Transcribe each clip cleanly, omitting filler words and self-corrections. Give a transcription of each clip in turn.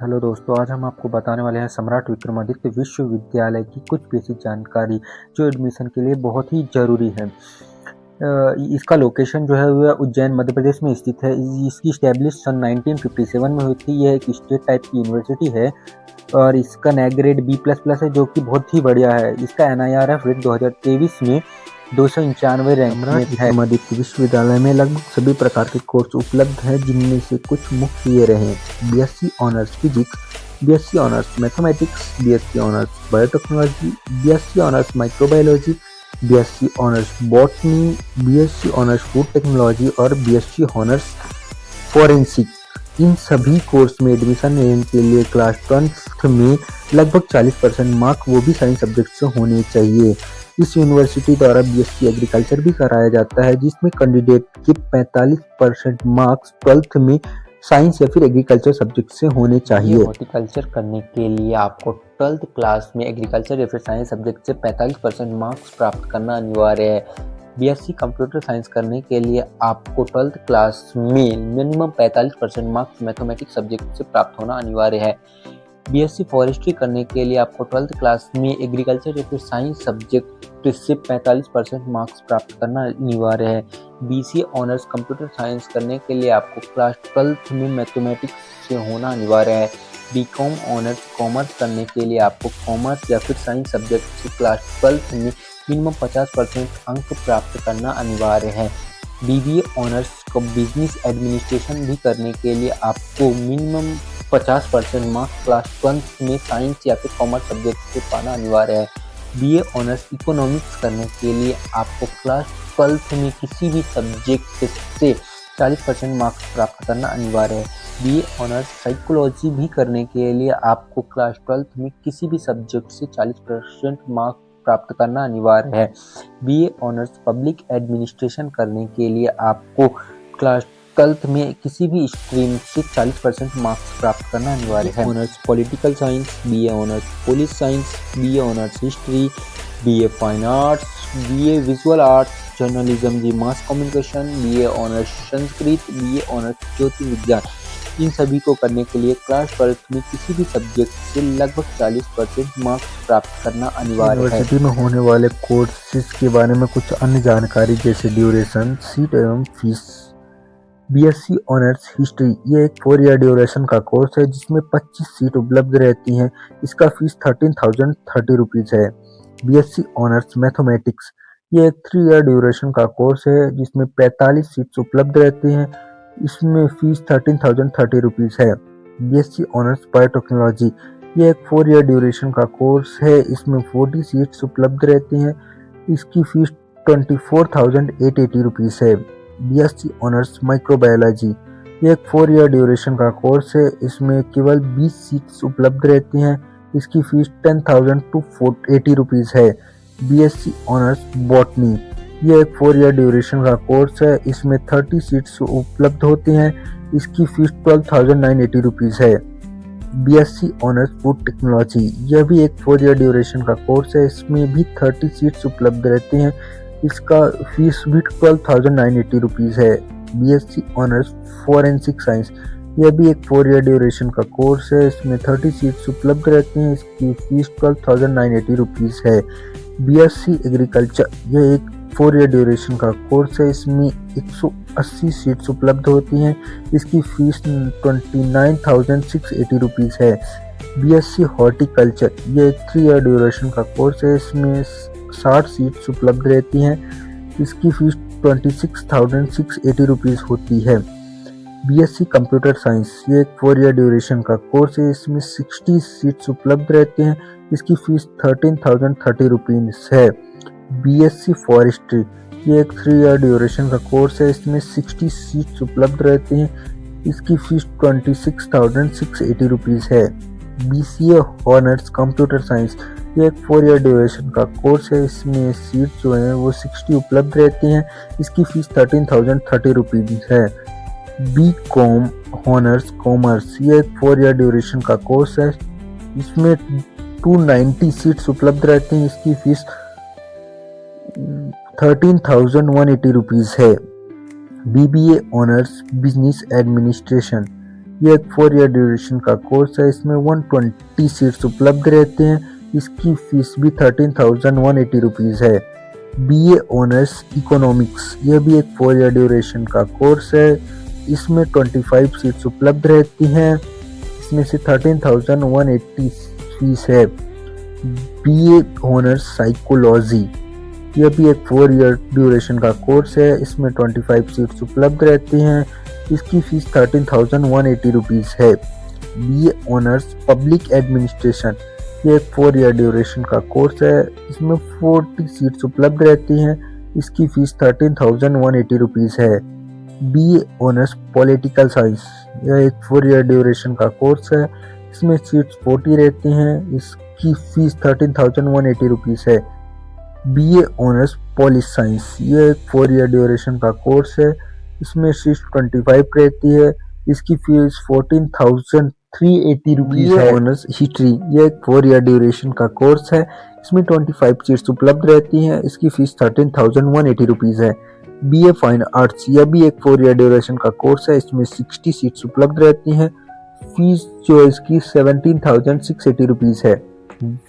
Hello दोस्तों, आज हम आपको बताने वाले हैं सम्राट विक्रमादित्य विश्वविद्यालय की कुछ बेसिक जानकारी जो एडमिशन के लिए बहुत ही ज़रूरी है। इसका लोकेशन जो है वह उज्जैन मध्य प्रदेश में स्थित है। इसकी स्टैब्लिश सन 1957 में हुई थी। यह एक स्टेट टाइप की यूनिवर्सिटी है और इसका नैक ग्रेड B++ है, जो कि बहुत ही बढ़िया है। इसका NIRF रेट 2023 में 295 रैंक में है। विक्रमादित्य विश्वविद्यालय में लगभग सभी प्रकार के कोर्स उपलब्ध हैं, जिनमें से कुछ मुख्य ये रहे: BSc honours physics, BSc honours mathematics, BSc honours biotechnology, BSc honours microbiology, BSc honours botany, BSc honours food technology और BSc ऑनर्स फॉरेंसिक। इन सभी कोर्स में एडमिशन लेने के लिए क्लास 12th में लगभग 40% मार्क, वो भी साइंस सब्जेक्ट से होने चाहिए। इस यूनिवर्सिटी द्वारा BSc एग्रीकल्चर भी कराया जाता है, जिसमें कैंडिडेट के 45% मार्क्स 12th में साइंस या फिर एग्रीकल्चर सब्जेक्ट से होने चाहिए। हॉर्टिकल्चर करने के लिए आपको 12th क्लास में एग्रीकल्चर या फिर साइंस सब्जेक्ट से 45% मार्क्स प्राप्त करना अनिवार्य है। BSc कंप्यूटर साइंस करने के लिए आपको 12th क्लास में मिनिमम 45% मार्क्स मैथमेटिक्स सब्जेक्ट से प्राप्त होना अनिवार्य है। BSc फॉरेस्ट्री करने के लिए आपको 12th क्लास में एग्रीकल्चर या फिर साइंस सब्जेक्ट से 45% मार्क्स प्राप्त करना अनिवार्य है। BCA ऑनर्स कंप्यूटर साइंस करने के लिए आपको क्लास 12th में मैथमेटिक्स से होना अनिवार्य है। BCom ऑनर्स कॉमर्स करने के लिए आपको कॉमर्स या फिर साइंस सब्जेक्ट से क्लास 12th में मिनिमम 50% अंक प्राप्त करना अनिवार्य है। BBA ऑनर्स को बिजनेस एडमिनिस्ट्रेशन भी करने के लिए आपको मिनिमम 50% मार्क्स क्लास 12th में साइंस या फिर कॉमर्स सब्जेक्ट से पाना अनिवार्य है। BA ऑनर्स इकोनॉमिक्स करने के लिए आपको क्लास 12th में किसी भी सब्जेक्ट से 40% मार्क्स प्राप्त करना अनिवार्य है। BA ऑनर्स साइकोलॉजी भी करने के लिए आपको क्लास 12th में किसी भी सब्जेक्ट से 40% मार्क्स प्राप्त करना अनिवार्य है। BA ऑनर्स पब्लिक एडमिनिस्ट्रेशन करने के लिए आपको क्लास 12th में किसी भी स्ट्रीम से 40% मार्क्स प्राप्त करना अनिवार्य है। Honours political science, BA honours police science, BA honours history, BA fine arts, BA visual arts, journalism जी mass communication, BA honours Sanskrit, BA honours ज्योति विज्ञान। इन सभी को करने के लिए क्लास 12th में किसी भी सब्जेक्ट से लगभग 40% मार्क्स प्राप्त करना अनिवार्य है। यूनिवर्सिटी में होने वाले कोर्सेज के बारे में कुछ अन्य जानकारी, जैसे ड्यूरेशन, सीट एवं फीस। BSc ऑनर्स हिस्ट्री ये एक 4 ईयर ड्यूरेशन का कोर्स है, जिसमें 25 सीट उपलब्ध रहती हैं। इसका फीस 13,030 रुपीज़ है। BSc ऑनर्स मैथमेटिक्स ये एक 3 ईयर ड्यूरेशन का कोर्स है, जिसमें 45 सीट्स उपलब्ध रहती हैं। इसमें फीस 13,030 रुपीज़ है। BSc ऑनर्स बायोटेक्नोलॉजी ये एक 4 ईयर ड्यूरेशन का कोर्स है। इसमें 40 सीट्स उपलब्ध रहती हैं। इसकी फीस 24,880 रुपीज़ है। BSc ऑनर्स माइक्रोबायोलॉजी ये एक 4 ईयर ड्यूरेशन का कोर्स है। इसमें केवल 20 सीट्स उपलब्ध रहती हैं। इसकी फीस 10,280 रुपीज़ है। BSc ऑनर्स बॉटनी ये एक 4 ईयर ड्यूरेशन का कोर्स है। इसमें 30 सीट्स उपलब्ध होती हैं। इसकी फीस 12,980 रुपीज़ है। BSc ऑनर्स फूड टेक्नोलॉजी यह भी एक 4 ईयर ड्यूरेशन का कोर्स है। इसमें भी 30 सीट्स उपलब्ध रहती हैं। इसका फीस भी 12,980 रुपीज़ है। BSc ऑनर्स फॉरेंसिक साइंस यह भी एक 4 ईयर ड्यूरेशन का कोर्स है। इसमें 30 सीट्स उपलब्ध रहती हैं। इसकी फीस 12,980 रुपीज़ है। BSc एग्रीकल्चर यह एक 4 ईयर ड्यूरेशन का कोर्स है। इसमें 180 सीट्स उपलब्ध होती हैं। इसकी फीस 29,680 रुपीज़ है। BSc हॉर्टिकल्चर यह एक 3 ईयर ड्यूरेशन का कोर्स है। इसमें 60 सीट्स उपलब्ध रहती हैं। इसकी फीस 26,680 रुपीज़ होती है। BSc कंप्यूटर साइंस ये एक 4 ईयर ड्यूरेशन का कोर्स है। इसमें 60 सीट्स उपलब्ध रहते हैं। इसकी फीस 13,030 रुपीज़ है। BSc फॉरेस्ट्री ये एक 3 ईयर ड्यूरेशन का कोर्स है। इसमें 60 सीट्स उपलब्ध रहती हैं। इसकी फीस 26,680 रुपीज़ है। BCA ऑनर्स कंप्यूटर साइंस ये एक 4 ईयर ड्यूरेशन का कोर्स है। इसमें सीट जो हैं वो 60 उपलब्ध रहती हैं। इसकी फीस 13,030 रुपीज़ है। BCom ऑनर्स कॉमर्स ये एक 4 ईयर ड्यूरेशन का कोर्स है। इसमें 290 सीट्स उपलब्ध रहती हैं। इसकी फीस 13,180 रुपीज़ है। BBA ऑनर्स बिजनेस एडमिनिस्ट्रेशन ये एक 4 ईयर ड्यूरेशन का कोर्स है। इसमें 120 सीट्स उपलब्ध रहते हैं। इसकी फीस भी 13,180 रुपीज़ है। BA ऑनर्स इकोनॉमिक्स, यह भी एक 4 ईयर ड्यूरेशन का कोर्स है। इसमें 25 सीट्स उपलब्ध रहती हैं। इसमें से 13,180 फीस है। BA ऑनर्स साइकोलॉजी, यह भी एक 4 ईयर ड्यूरेशन का कोर्स है। इसमें 25 सीट्स उपलब्ध रहती हैं। इसकी फीस 13,180 रुपीज़ है। BA ऑनर्स पब्लिक एडमिनिस्ट्रेशन, यह एक 4 ईयर ड्यूरेशन का कोर्स है। इसमें 40 सीट्स उपलब्ध रहती हैं। इसकी फीस 13,180 रुपीज़ है। BA ऑनर्स पॉलिटिकल साइंस, यह एक 4 ईयर ड्यूरेशन का कोर्स है। इसमें सीट्स 40 रहती हैं। इसकी फीस 13,180 रुपीज़ है। BA ऑनर्स पॉलिस साइंस, यह एक 4 ईयर ड्यूरेशन का कोर्स है। इसमें सीट्स 25 रहती है। इसकी फीस 14,380 रुपीज़ है। ऑनर्स हिस्ट्री, यह एक 4 ईयर ड्यूरेशन का कोर्स है। इसमें 25 सीट्स उपलब्ध रहती हैं। इसकी फीस 13,180 रुपीज़ है। BA फाइन आर्ट्स, यह भी एक 4 ईयर ड्यूरेशन का कोर्स है। इसमें 60 सीट्स उपलब्ध रहती हैं। फीस जो है इसकी 17,680 रुपीज़ है।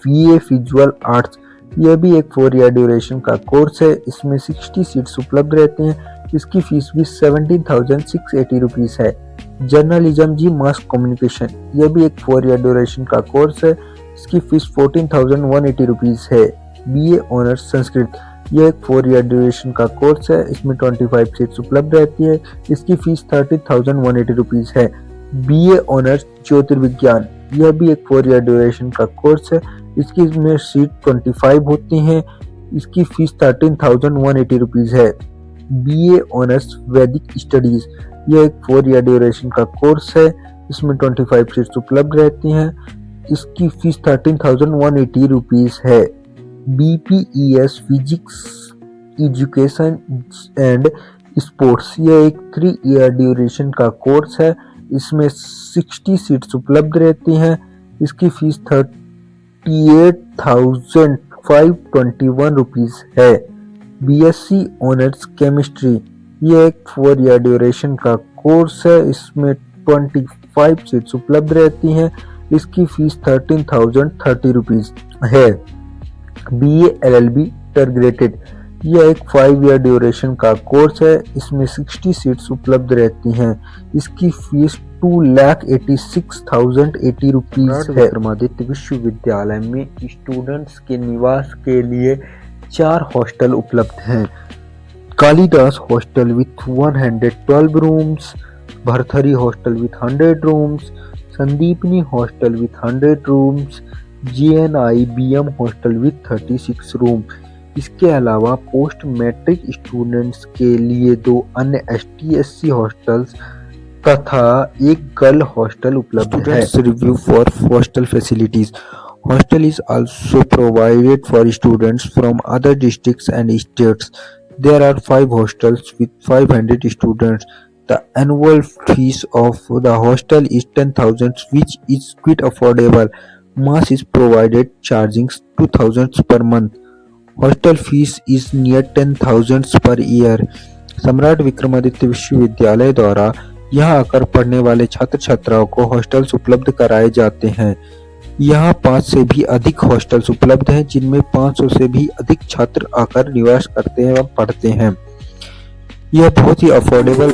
BA विजुअल आर्ट्स, यह भी एक 4 ईयर ड्यूरेशन का कोर्स है। इसमें 60 सीट्स उपलब्ध रहती हैं। इसकी फीस भी 17,680 रुपीज़ है। जर्नलिज्म जी मास कम्युनिकेशन, यह भी एक 4 ईयर ड्यूरेशन का कोर्स है। इसकी फीस 14,180 रुपीज़ है। BA ऑनर्स संस्कृत, यह एक 4 ईयर ड्यूरेशन का कोर्स है। इसमें 25 सीट्स उपलब्ध रहती है। इसकी फीस 30,180 रुपीज़ है। BA ऑनर्स ज्योतिर्विज्ञान, यह भी एक 4 ईयर ड्यूरेशन का कोर्स है। इसकी में सीट 25 होती हैं। इसकी फीस 13,180 रुपीज़ है। BA ऑनर्स वैदिक स्टडीज़, यह एक 4 ईयर ड्यूरेशन का कोर्स है। इसमें 25 सीट्स उपलब्ध रहती हैं। इसकी फीस 13,180 रुपीज़ है। BPES physics education and sports, यह एक 3 ईयर ड्यूरेशन का कोर्स है। इसमें 60 सीट्स उपलब्ध रहती हैं। इसकी फीस 38,521 रुपीज़ है। BSc ऑनर्स केमिस्ट्री, यह एक 4 ईयर ड्यूरेशन का कोर्स है। इसमें 25 सीट्स उपलब्ध रहती हैं। इसकी फीस 13,030 रुपीज़ है। BA LLB इंटीग्रेटेड, यह एक 5 ईयर ड्यूरेशन का कोर्स है। इसमें 60 सीट्स उपलब्ध रहती हैं। इसकी फीस 2,86,080 रुपीज़ है। विक्रमादित्य विश्वविद्यालय में स्टूडेंट्स के निवास के लिए 4 हॉस्टल उपलब्ध हैं। Kalidas hostel with 112 rooms, Bharthari hostel with 100 rooms, Sandipani hostel with 100 rooms, JNIBM hostel with 36 room. इसके अलावा पोस्ट मैट्रिक स्टूडेंट्स के लिए 2 अन्य ST/SC हॉस्टल्स तथा एक गर्ल हॉस्टल उपलब्ध है। Review for hostel facilities, hostel is also provided for students from other districts and states. There are 5 hostels with 500 students. The annual fees of the hostel is 10,000, which is quite affordable. Mass is provided, charging 2,000 per month. Hostel fees is near 10,000 per year. सम्राट विक्रमादित्य विश्वविद्यालय द्वारा यहाँ आकर पढ़ने वाले छात्र छात्राओं को हॉस्टल्स उपलब्ध कराए जाते हैं। यहाँ 5 से भी अधिक हॉस्टल्स उपलब्ध हैं, जिनमें 500 से भी अधिक छात्र आकर निवास करते हैं एवं पढ़ते हैं। यह बहुत ही अफोर्डेबल